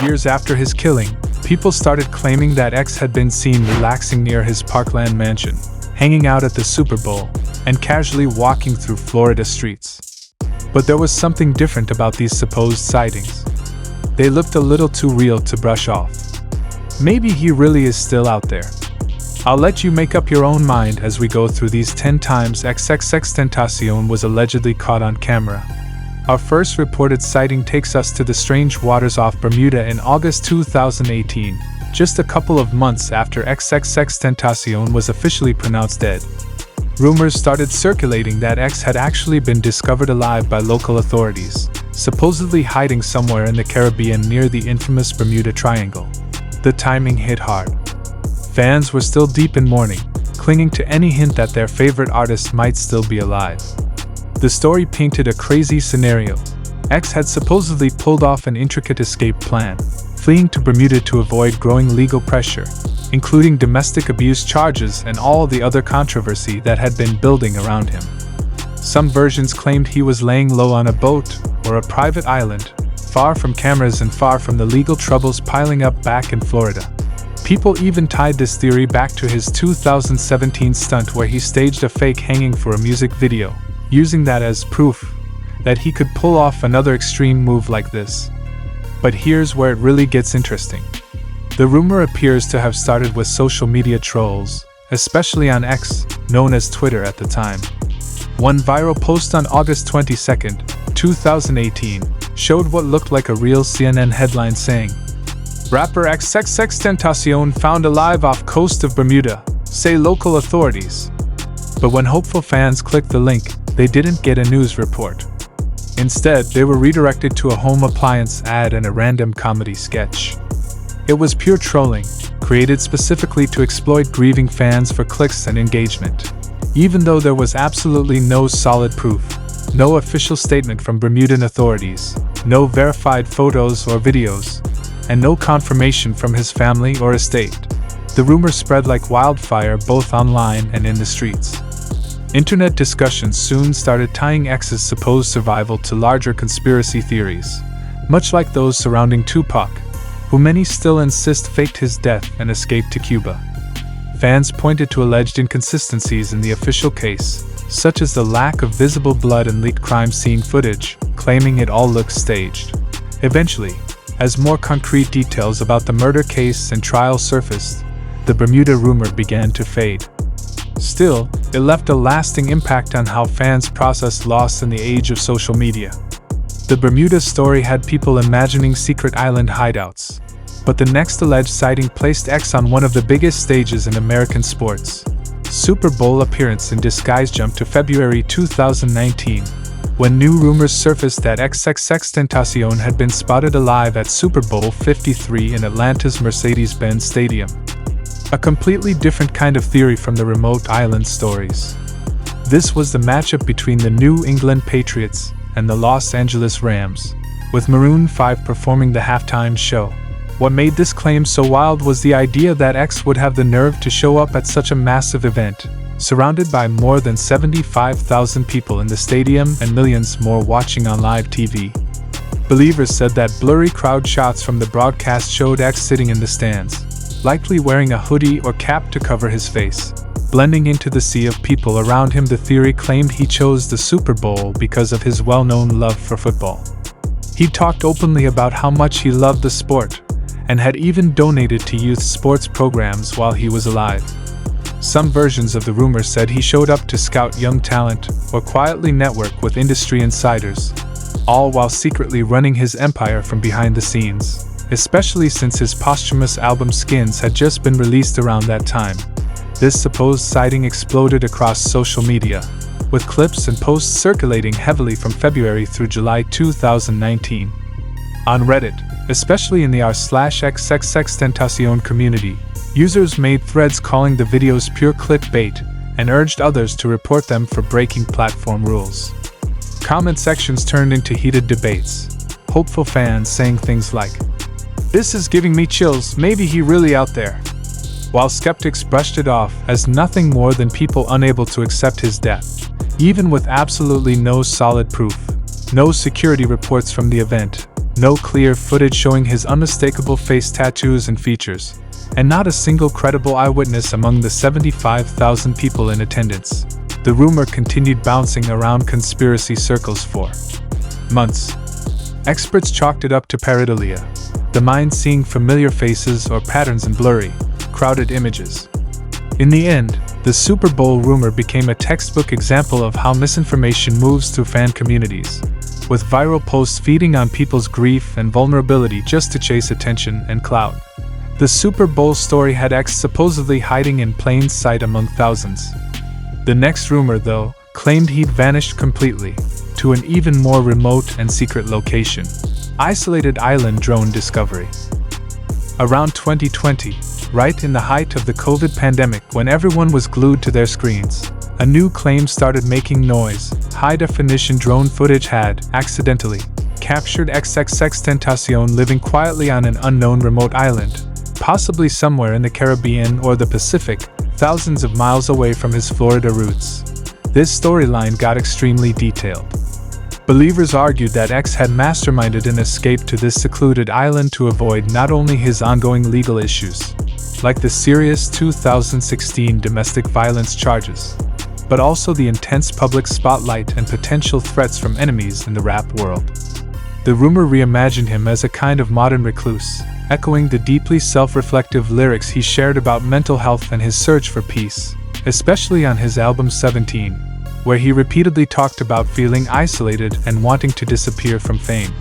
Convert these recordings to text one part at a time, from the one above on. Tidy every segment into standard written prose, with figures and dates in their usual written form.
Years after his killing, people started claiming that X had been seen relaxing near his Parkland mansion, hanging out at the Super Bowl, and casually walking through Florida streets. But there was something different about these supposed sightings. They looked a little too real to brush off. Maybe he really is still out there. I'll let you make up your own mind as we go through these 10 times XXXTentacion was allegedly caught on camera. Our first reported sighting takes us to the strange waters off Bermuda in August 2018, just a couple of months after XXXTentacion was officially pronounced dead. Rumors started circulating that X had actually been discovered alive by local authorities, supposedly hiding somewhere in the Caribbean near the infamous Bermuda Triangle. The timing hit hard. Fans were still deep in mourning, clinging to any hint that their favorite artist might still be alive. The story painted a crazy scenario. X had supposedly pulled off an intricate escape plan, fleeing to Bermuda to avoid growing legal pressure, including domestic abuse charges and all the other controversy that had been building around him. Some versions claimed he was laying low on a boat or a private island, far from cameras and far from the legal troubles piling up back in Florida. People even tied this theory back to his 2017 stunt where he staged a fake hanging for a music video, using that as proof that he could pull off another extreme move like this. But here's where it really gets interesting. The rumor appears to have started with social media trolls, especially on X, known as Twitter at the time. One viral post on August 22, 2018, showed what looked like a real CNN headline saying, "Rapper XXXTentacion found alive off coast of Bermuda, say local authorities." But when hopeful fans clicked the link, they didn't get a news report. Instead, they were redirected to a home appliance ad and a random comedy sketch. It was pure trolling, created specifically to exploit grieving fans for clicks and engagement. Even though there was absolutely no solid proof, no official statement from Bermudan authorities, no verified photos or videos, and no confirmation from his family or estate, the rumor spread like wildfire both online and in the streets. Internet discussions soon started tying X's supposed survival to larger conspiracy theories, much like those surrounding Tupac, who many still insist faked his death and escaped to Cuba. Fans pointed to alleged inconsistencies in the official case, such as the lack of visible blood and leaked crime scene footage, claiming it all looked staged. Eventually, as more concrete details about the murder case and trial surfaced, the Bermuda rumor began to fade. Still, it left a lasting impact on how fans processed loss in the age of social media. The Bermuda story had people imagining secret island hideouts. But the next alleged sighting placed X on one of the biggest stages in American sports. Super Bowl appearance in disguise jumped to February 2019, when new rumors surfaced that XXXTentacion had been spotted alive at Super Bowl 53 in Atlanta's Mercedes-Benz Stadium. A completely different kind of theory from the remote island stories. This was the matchup between the New England Patriots and the Los Angeles Rams, with Maroon 5 performing the halftime show. What made this claim so wild was the idea that X would have the nerve to show up at such a massive event, surrounded by more than 75,000 people in the stadium and millions more watching on live TV. Believers said that blurry crowd shots from the broadcast showed X sitting in the stands, likely wearing a hoodie or cap to cover his face, blending into the sea of people around him. The theory claimed he chose the Super Bowl because of his well-known love for football. He talked openly about how much he loved the sport, and had even donated to youth sports programs while he was alive. Some versions of the rumor said he showed up to scout young talent or quietly network with industry insiders, all while secretly running his empire from behind the scenes, especially since his posthumous album Skins had just been released around that time. This supposed sighting exploded across social media, with clips and posts circulating heavily from February through July 2019. On Reddit, especially in the r/XXXTentacion community, users made threads calling the videos pure clickbait and urged others to report them for breaking platform rules. Comment sections turned into heated debates, hopeful fans saying things like, "This is giving me chills, maybe he really out there," while skeptics brushed it off as nothing more than people unable to accept his death, even with absolutely no solid proof, no security reports from the event, No clear footage showing his unmistakable face tattoos and features, and not a single credible eyewitness among the 75,000 people in attendance. The rumor continued bouncing around conspiracy circles for months. Experts chalked it up to pareidolia, the mind seeing familiar faces or patterns in blurry, crowded images. In the end, the Super Bowl rumor became a textbook example of how misinformation moves through fan communities, with viral posts feeding on people's grief and vulnerability just to chase attention and clout. The Super Bowl story had X supposedly hiding in plain sight among thousands. The next rumor, though, claimed he'd vanished completely, to an even more remote and secret location: isolated island drone discovery. Around 2020, right in the height of the COVID pandemic when everyone was glued to their screens, a new claim started making noise. High-definition drone footage had, accidentally, captured XXXTentacion living quietly on an unknown remote island, possibly somewhere in the Caribbean or the Pacific, thousands of miles away from his Florida roots. This storyline got extremely detailed. Believers argued that X had masterminded an escape to this secluded island to avoid not only his ongoing legal issues, like the serious 2016 domestic violence charges, but also the intense public spotlight and potential threats from enemies in the rap world. The rumor reimagined him as a kind of modern recluse, echoing the deeply self-reflective lyrics he shared about mental health and his search for peace, especially on his album 17, where he repeatedly talked about feeling isolated and wanting to disappear from fame.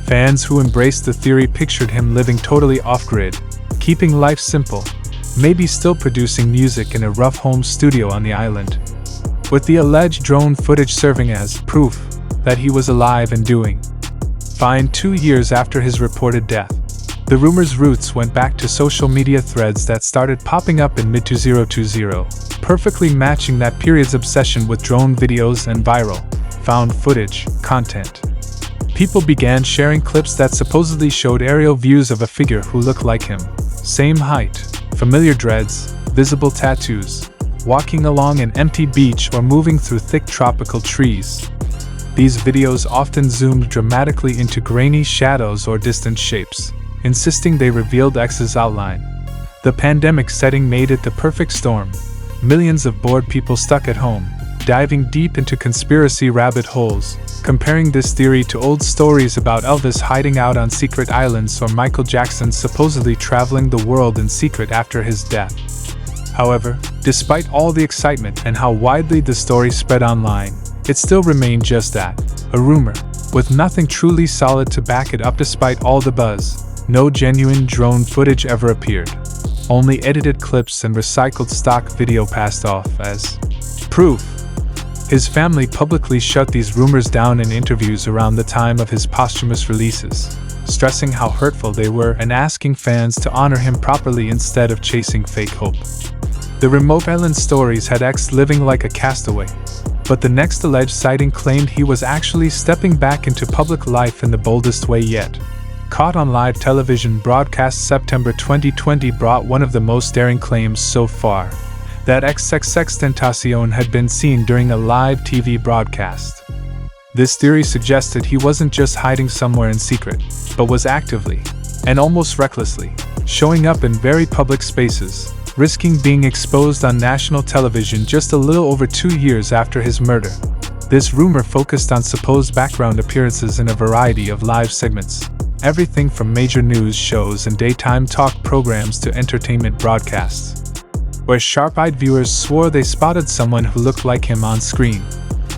Fans who embraced the theory pictured him living totally off-grid, keeping life simple, maybe still producing music in a rough home studio on the island, with the alleged drone footage serving as proof that he was alive and doing fine 2 years after his reported death. The rumor's roots went back to social media threads that started popping up in mid-2020, perfectly matching that period's obsession with drone videos and viral, found footage content. People began sharing clips that supposedly showed aerial views of a figure who looked like him. Same height, familiar dreads, visible tattoos, walking along an empty beach or moving through thick tropical trees. These videos often zoomed dramatically into grainy shadows or distant shapes, insisting they revealed X's outline. The pandemic setting made it the perfect storm. Millions of bored people stuck at home, diving deep into conspiracy rabbit holes, comparing this theory to old stories about Elvis hiding out on secret islands or Michael Jackson supposedly traveling the world in secret after his death. However, despite all the excitement and how widely the story spread online, it still remained just that, a rumor, with nothing truly solid to back it up. Despite all the buzz, no genuine drone footage ever appeared. Only edited clips and recycled stock video passed off as proof. His family publicly shut these rumors down in interviews around the time of his posthumous releases, stressing how hurtful they were and asking fans to honor him properly instead of chasing fake hope. The remote island stories had X living like a castaway, but the next alleged sighting claimed he was actually stepping back into public life in the boldest way yet. Caught on live television broadcast September 2020 brought one of the most daring claims so far, that XXXTentacion had been seen during a live TV broadcast. This theory suggested he wasn't just hiding somewhere in secret, but was actively, and almost recklessly, showing up in very public spaces, risking being exposed on national television just a little over 2 years after his murder. This rumor focused on supposed background appearances in a variety of live segments, everything from major news shows and daytime talk programs to entertainment broadcasts, where sharp-eyed viewers swore they spotted someone who looked like him on screen.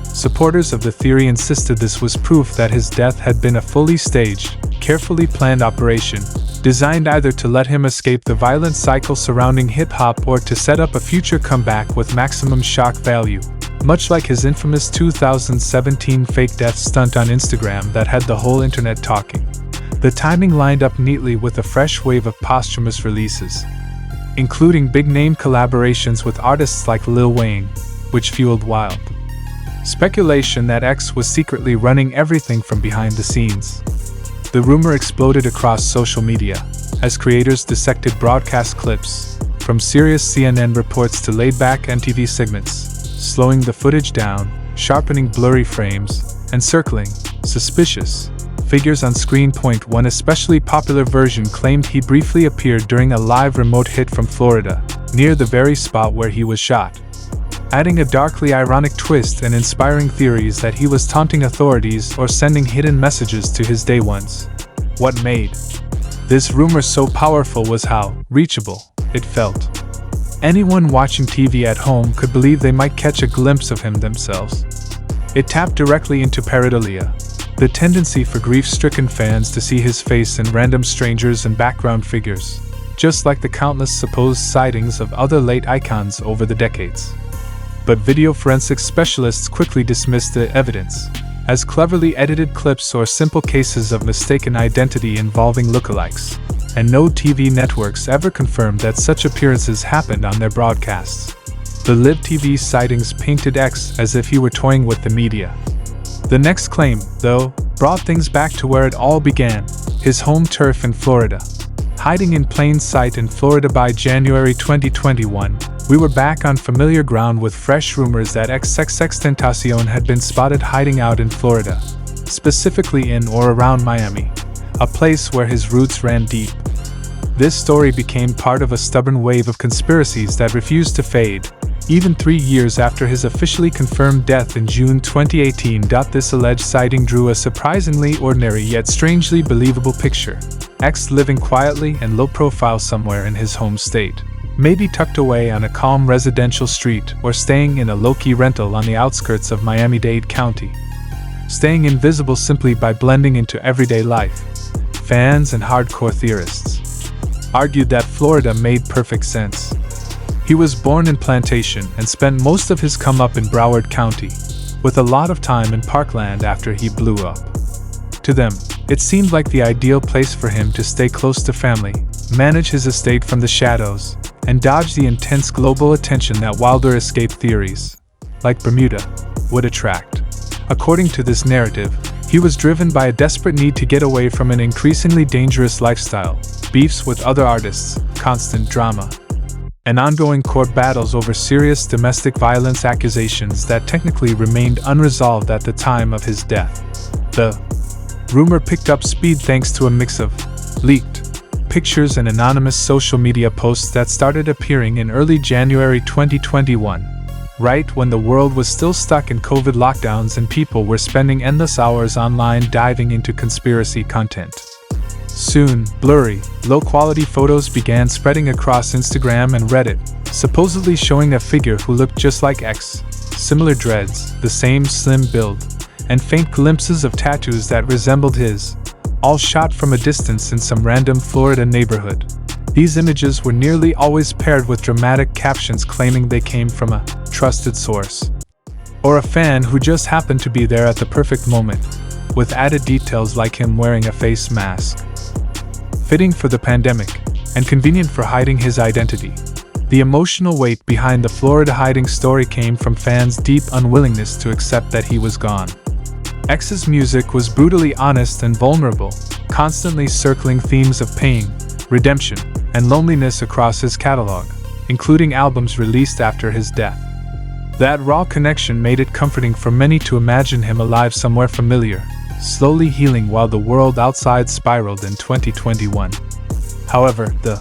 Supporters of the theory insisted this was proof that his death had been a fully staged, carefully planned operation, designed either to let him escape the violent cycle surrounding hip-hop or to set up a future comeback with maximum shock value, much like his infamous 2017 fake death stunt on Instagram that had the whole internet talking. The timing lined up neatly with a fresh wave of posthumous releases, including big-name collaborations with artists like Lil Wayne, which fueled wild speculation that X was secretly running everything from behind the scenes. The rumor exploded across social media, as creators dissected broadcast clips, from serious CNN reports to laid-back MTV segments, slowing the footage down, sharpening blurry frames, and circling suspicious Figures on screen. One especially popular version claimed he briefly appeared during a live remote hit from Florida, near the very spot where he was shot, adding a darkly ironic twist and inspiring theories that he was taunting authorities or sending hidden messages to his day ones. What made this rumor so powerful was how reachable it felt. Anyone watching TV at home could believe they might catch a glimpse of him themselves. It tapped directly into pareidolia, the tendency for grief-stricken fans to see his face in random strangers and background figures, just like the countless supposed sightings of other late icons over the decades. But video forensics specialists quickly dismissed the evidence as cleverly edited clips or simple cases of mistaken identity involving lookalikes, and no TV networks ever confirmed that such appearances happened on their broadcasts. The live TV sightings painted X as if he were toying with the media. The next claim, though, brought things back to where it all began, his home turf in Florida. Hiding in plain sight in Florida by January 2021, we were back on familiar ground with fresh rumors that XXXTentacion had been spotted hiding out in Florida, specifically in or around Miami, a place where his roots ran deep. This story became part of a stubborn wave of conspiracies that refused to fade, even 3 years after his officially confirmed death in June 2018. This alleged sighting drew a surprisingly ordinary yet strangely believable picture. X living quietly and low profile somewhere in his home state, maybe tucked away on a calm residential street or staying in a low-key rental on the outskirts of Miami-Dade County. Staying invisible simply by blending into everyday life. Fans and hardcore theorists argued that Florida made perfect sense. He was born in Plantation and spent most of his come-up in Broward County, with a lot of time in Parkland after he blew up. To them, it seemed like the ideal place for him to stay close to family, manage his estate from the shadows, and dodge the intense global attention that wilder escape theories, like Bermuda, would attract. According to this narrative, he was driven by a desperate need to get away from an increasingly dangerous lifestyle, beefs with other artists, constant drama, and ongoing court battles over serious domestic violence accusations that technically remained unresolved at the time of his death. The rumor picked up speed thanks to a mix of leaked pictures and anonymous social media posts that started appearing in early January 2021, right when the world was still stuck in COVID lockdowns and people were spending endless hours online diving into conspiracy content. Soon, blurry, low-quality photos began spreading across Instagram and Reddit, supposedly showing a figure who looked just like X, similar dreads, the same slim build, and faint glimpses of tattoos that resembled his, all shot from a distance in some random Florida neighborhood. These images were nearly always paired with dramatic captions claiming they came from a trusted source, or a fan who just happened to be there at the perfect moment, with added details like him wearing a face mask. Fitting for the pandemic, and convenient for hiding his identity. The emotional weight behind the Florida hiding story came from fans' deep unwillingness to accept that he was gone. X's music was brutally honest and vulnerable, constantly circling themes of pain, redemption, and loneliness across his catalog, including albums released after his death. That raw connection made it comforting for many to imagine him alive somewhere familiar, slowly healing while the world outside spiraled in 2021. However, the